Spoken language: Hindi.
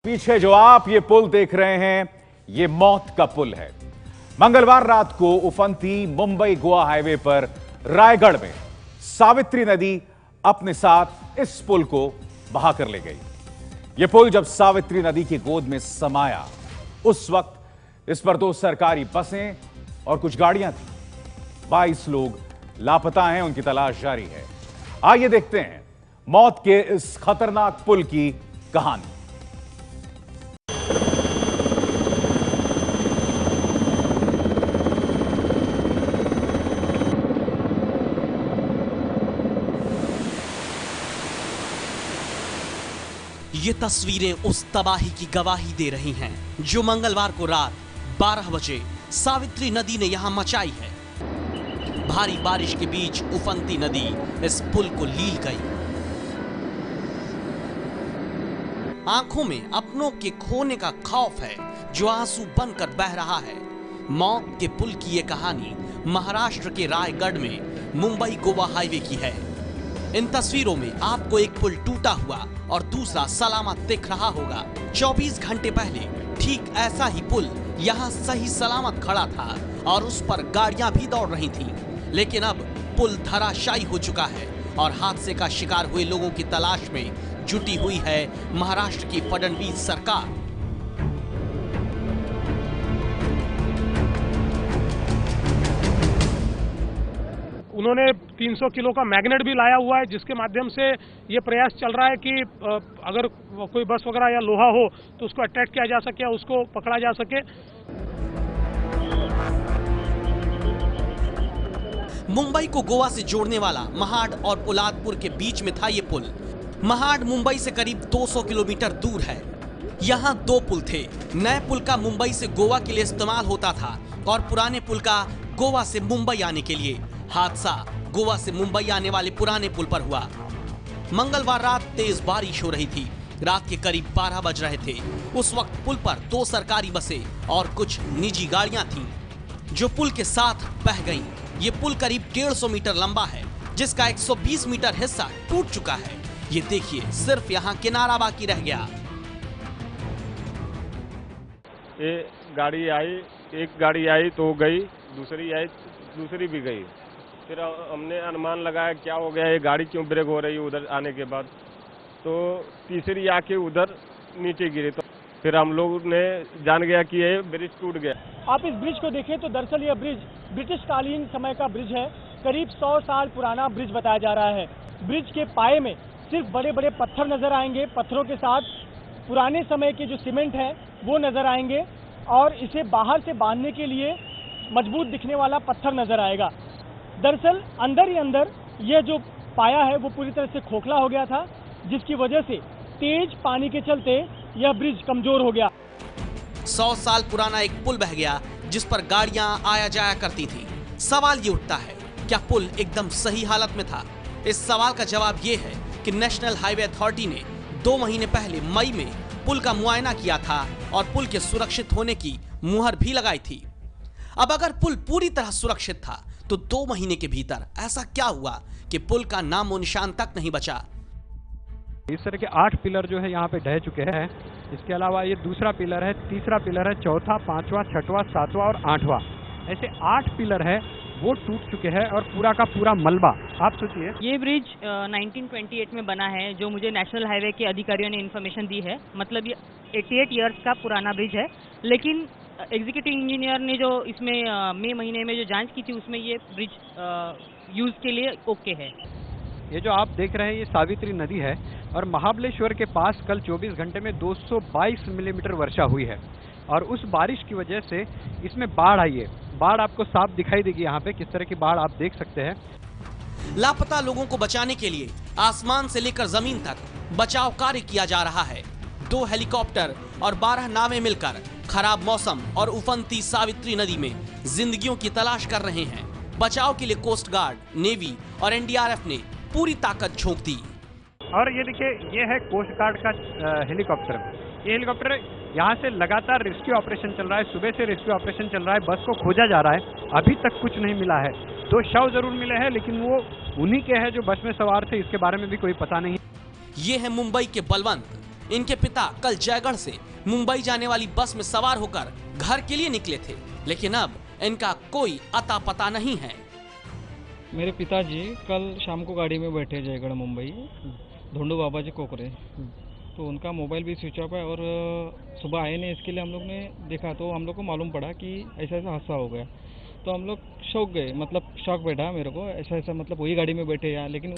पीछे जो आप ये पुल देख रहे हैं, ये मौत का पुल है। मंगलवार रात को उफनती मुंबई गोवा हाईवे पर रायगढ़ में सावित्री नदी अपने साथ इस पुल को बहाकर ले गई। यह पुल जब सावित्री नदी की गोद में समाया, उस वक्त इस पर 2 सरकारी बसें और कुछ गाड़ियां थी। 22 लोग लापता हैं, उनकी तलाश जारी है। आइए देखते हैं मौत के इस खतरनाक पुल की कहानी। ये तस्वीरें उस तबाही की गवाही दे रही हैं जो मंगलवार को रात 12 बजे सावित्री नदी ने यहां मचाई है। भारी बारिश के बीच उफनती नदी इस पुल को लील गई। आंखों में अपनों के खोने का खौफ है जो आंसू बनकर बह रहा है। मौत के पुल की यह कहानी महाराष्ट्र के रायगढ़ में मुंबई गोवा हाईवे की है। इन तस्वीरों में आपको एक पुल टूटा हुआ और दूसरा सलामत दिख रहा होगा। 24 घंटे पहले ठीक ऐसा ही पुल यहाँ सही सलामत खड़ा था और उस पर गाड़ियां भी दौड़ रही थीं। लेकिन अब पुल धराशायी हो चुका है और हादसे का शिकार हुए लोगों की तलाश में जुटी हुई है महाराष्ट्र की फडणवीस सरकार। उन्होंने 300 किलो का मैग्नेट भी लाया हुआ है, जिसके माध्यम से ये प्रयास चल रहा है कि अगर कोई बस वगैरह या लोहा हो तो उसको अटैक किया जा सके, उसको पकड़ा जा सके। मुंबई को गोवा से जोड़ने वाला महाड और पोलादपुर के बीच में था ये पुल। महाड मुंबई से करीब 200 किलोमीटर दूर है। यहाँ 2 पुल थे। नए पुल का मुंबई से गोवा के लिए इस्तेमाल होता था और पुराने पुल का गोवा से मुंबई आने के लिए। हादसा गोवा से मुंबई आने वाले पुराने पुल पर हुआ। मंगलवार रात तेज बारिश हो रही थी। रात के करीब 12 बज रहे थे। उस वक्त पुल पर 2 सरकारी बसें और कुछ निजी गाड़ियां थीं जो पुल के साथ बह गईं। ये पुल करीब 150 मीटर लंबा है, जिसका 120 मीटर हिस्सा टूट चुका है। ये देखिए, सिर्फ यहाँ किनारा बाकी रह गया। ये गाड़ी आई, एक गाड़ी आई तो गई, दूसरी आई, दूसरी भी गई। फिर हमने अनुमान लगाया क्या हो गया, ये गाड़ी क्यों ब्रेक हो रही है उधर आने के बाद। तो तीसरी आके उधर नीचे गिरी, तो फिर हम लोग ने जान गया कि ये ब्रिज टूट गया। आप इस ब्रिज को देखें तो दरअसल यह ब्रिज ब्रिटिश कालीन समय का ब्रिज है। करीब 100 साल पुराना ब्रिज बताया जा रहा है। ब्रिज के पाए में सिर्फ बड़े बड़े पत्थर नजर आएंगे। पत्थरों के साथ पुराने समय के जो सीमेंट है वो नजर आएंगे और इसे बाहर से बांधने के लिए मजबूत दिखने वाला पत्थर नजर आएगा। दरअसल अंदर ही अंदर यह जो पाया है वो पूरी तरह से खोखला हो गया था, जिसकी वजह से तेज पानी के चलते यह ब्रिज कमजोर हो गया। 100 साल पुराना एक पुल बह गया जिस पर गाड़ियां आया जाया करती थी। सवाल ये उठता है, क्या पुल एकदम सही हालत में था? इस सवाल का जवाब ये है कि नेशनल हाईवे अथॉरिटी ने 2 महीने पहले मई में पुल का मुआयना किया था और पुल के सुरक्षित होने की मुहर भी लगाई थी। अब अगर पुल पूरी तरह सुरक्षित था तो 2 महीने के भीतर ऐसा क्या हुआ कि पुल का नामो निशान तक नहीं बचा? इस तरह के 8 पिलर जो है यहाँ पे ढह चुके हैं। इसके अलावा ये दूसरा पिलर है, तीसरा पिलर है, चौथा, 5वां, 6वां, 7वां और 8वां, ऐसे 8 पिलर है वो टूट चुके हैं और पूरा का पूरा मलबा। आप सोचिए, ये ब्रिज 1928 में बना है, जो मुझे नेशनल हाईवे के अधिकारियों ने इन्फॉर्मेशन दी है। मतलब ये 88 इयर्स का पुराना ब्रिज है, लेकिन एग्जीक्यूटिव इंजीनियर ने जो इसमें मई महीने में जो जांच की थी उसमें ये ब्रिज यूज के लिए ओके है। ये जो आप देख रहे हैं ये सावित्री नदी है और महाबलेश्वर के पास कल 24 घंटे में 222 मिलीमीटर वर्षा हुई है और उस बारिश की वजह से इसमें बाढ़ आई है। बाढ़ आपको साफ दिखाई देगी यहाँ पे, किस तरह की बाढ़ आप देख सकते हैं। लापता लोगों को बचाने के लिए आसमान से लेकर जमीन तक बचाव कार्य किया जा रहा है। 2 हेलीकॉप्टर और 12 नावें मिलकर खराब मौसम और उफनती सावित्री नदी में जिंदगियों की तलाश कर रहे हैं। बचाव के लिए कोस्ट गार्ड, नेवी और एनडीआरएफ ने पूरी ताकत झोंक दी। और ये देखिए, ये है कोस्ट गार्ड का हेलीकॉप्टर। ये हेलीकॉप्टर यहाँ से लगातार रेस्क्यू ऑपरेशन चल रहा है। सुबह से रेस्क्यू ऑपरेशन चल रहा है। बस को खोजा जा रहा है, अभी तक कुछ नहीं मिला है। 2 शव जरूर मिले हैं, लेकिन वो उन्हीं के हैं जो बस में सवार थे, इसके बारे में भी कोई पता नहीं। ये है मुंबई के बलवंत, इनके पिता कल जयगढ़ से मुंबई जाने वाली बस में सवार होकर घर के लिए निकले थे, लेकिन अब इनका कोई अता पता नहीं है। मेरे पिताजी कल शाम को गाड़ी में बैठे जयगढ़ मुंबई धोंडू बाबा जी कोकरे, तो उनका मोबाइल भी स्विच ऑफ है और सुबह आए नहीं। इसके लिए हम लोग ने देखा तो हम लोग को मालूम पड़ा कि ऐसा ऐसा हादसा हो गया, तो हम लोग शौक गए, मतलब शौक बैठा मेरे को, ऐसा ऐसा मतलब वही गाड़ी में बैठे यार। लेकिन